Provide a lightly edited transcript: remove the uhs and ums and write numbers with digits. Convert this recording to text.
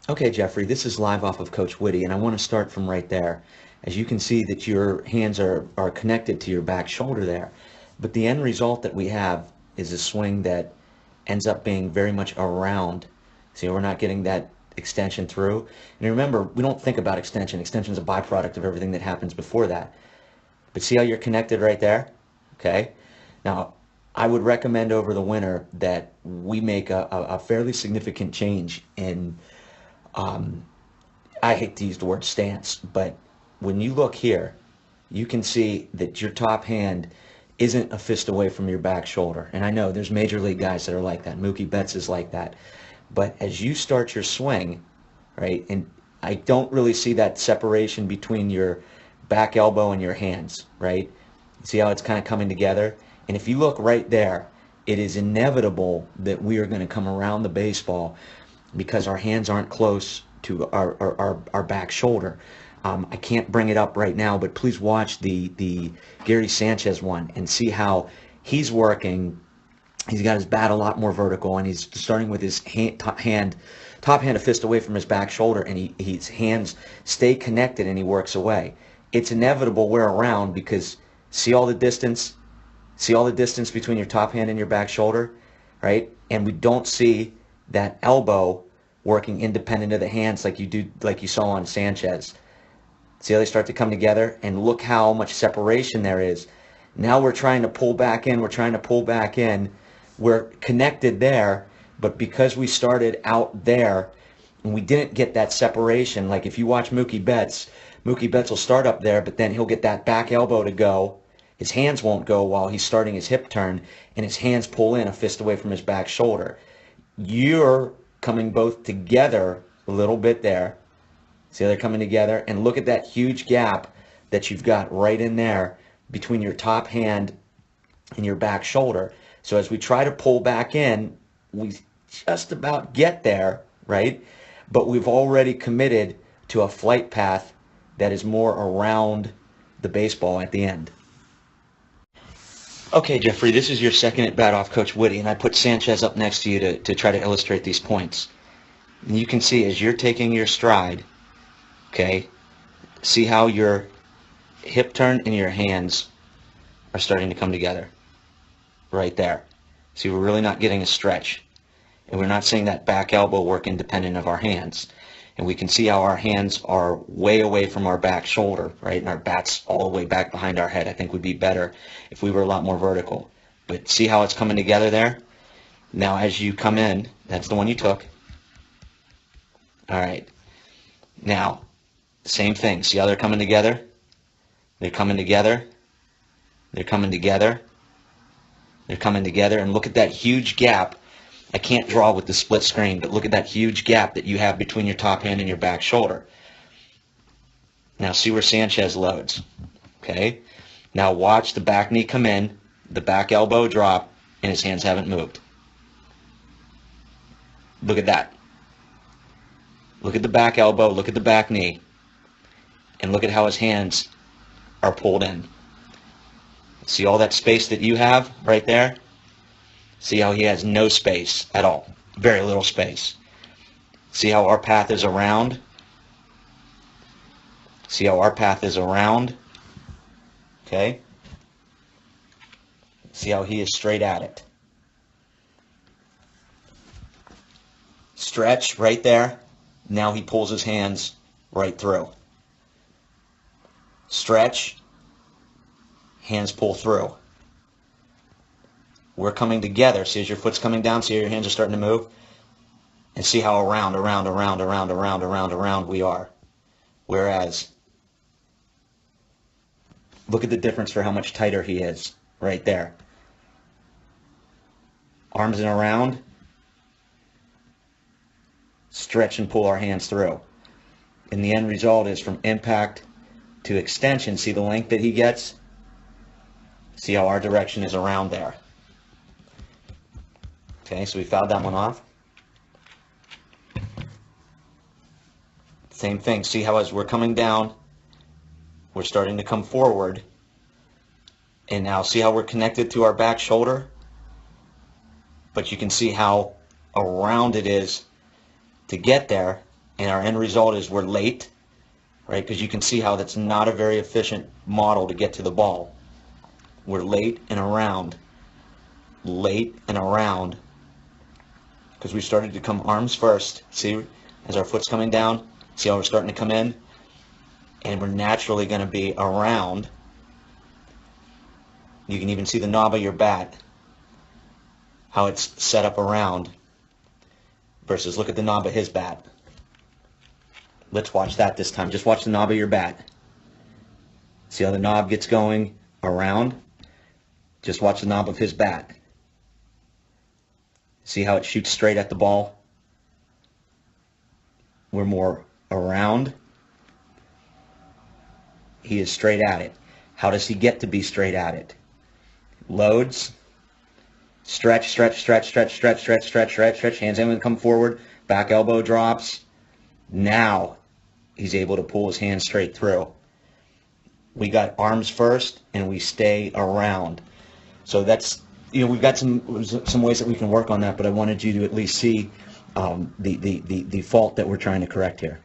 Okay, Jeffrey, this is live off of Coach Whitty, and I want to start from right there. As you can see that your hands are connected to your back shoulder there, but the end result that we have is a swing that ends up being very much around. See, we're not getting that extension through. And remember, we don't think about extension. Extension is a byproduct of everything that happens before that. But see how you're connected right there? Okay. Now, I would recommend over the winter that we make a fairly significant change in I hate to use the word stance, but when you look here, you can see that your top hand isn't a fist away from your back shoulder. And I know there's major league guys that are like that. Mookie Betts is like that. But as you start your swing, right, and I don't really see that separation between your back elbow and your hands, right? See how it's kind of coming together? And if you look right there, it is inevitable that we are going to come around the baseball because our hands aren't close to our back shoulder. I can't bring it up right now, but please watch the Gary Sanchez one and see how he's working. He's got his bat a lot more vertical, and he's starting with his top hand a fist away from his back shoulder, and his hands stay connected, and he works away. It's inevitable we're around because see all the distance? See all the distance between your top hand and your back shoulder, right? And we don't see that elbow working independent of the hands like you saw on Sanchez. See how they start to come together? And look how much separation there is. Now we're trying to pull back in. We're trying to pull back in. We're connected there, but because we started out there and we didn't get that separation, like if you watch Mookie Betts will start up there, but then he'll get that back elbow to go. His hands won't go while he's starting his hip turn, and his hands pull in a fist away from his back shoulder. You're coming both together a little bit there. See how they're coming together? And look at that huge gap that you've got right in there between your top hand and your back shoulder. So as we try to pull back in, we just about get there, right? But we've already committed to a flight path that is more around the baseball at the end. Okay, Jeffrey, this is your second at bat off Coach Whitty, and I put Sanchez up next to you to try to illustrate these points. And you can see as you're taking your stride, okay, see how your hip turn and your hands are starting to come together right there. See, we're really not getting a stretch, and we're not seeing that back elbow work independent of our hands. And we can see how our hands are way away from our back shoulder, right? And our bat's all the way back behind our head. I think would be better if we were a lot more vertical. But see how it's coming together there? Now as you come in, that's the one you took. All right. Now, same thing. See how they're coming together? They're coming together. They're coming together. They're coming together. And look at that huge gap. I can't draw with the split screen, but look at that huge gap that you have between your top hand and your back shoulder. Now see where Sanchez loads. Okay? Now watch the back knee come in, the back elbow drop, and his hands haven't moved. Look at that. Look at the back elbow, look at the back knee, and look at how his hands are pulled in. See all that space that you have right there? See how he has no space at all. Very little space. See how our path is around? See how our path is around? Okay? See how he is straight at it. Stretch right there. Now he pulls his hands right through. Stretch. Hands pull through. We're coming together. See as your foot's coming down, see how your hands are starting to move? And see how around we are. Whereas, look at the difference for how much tighter he is right there. Arms and around. Stretch and pull our hands through. And the end result is from impact to extension. See the length that he gets? See how our direction is around there. Okay, so we fouled that one off. Same thing. See how as we're coming down, we're starting to come forward. And now see how we're connected to our back shoulder? But you can see how around it is to get there. and our end result is we're late, right? Because you can see how that's not a very efficient model to get to the ball. We're late and around, because we started to come arms first. See, as our foot's coming down, see how we're starting to come in? And we're naturally going to be around. You can even see the knob of your bat, how it's set up around, versus look at the knob of his bat. Let's watch that this time. Just watch the knob of your bat. See how the knob gets going around? Just watch the knob of his bat. See how it shoots straight at the ball? We're more around. He is straight at it. How does he get to be straight at it? Loads. Stretch, stretch, stretch, stretch, stretch, stretch, stretch, stretch, stretch. Hands in and come forward. Back elbow drops. Now he's able to pull his hand straight through. We got arms first, and we stay around. So that's, we've got some ways that we can work on that, but I wanted you to at least see the fault that we're trying to correct here.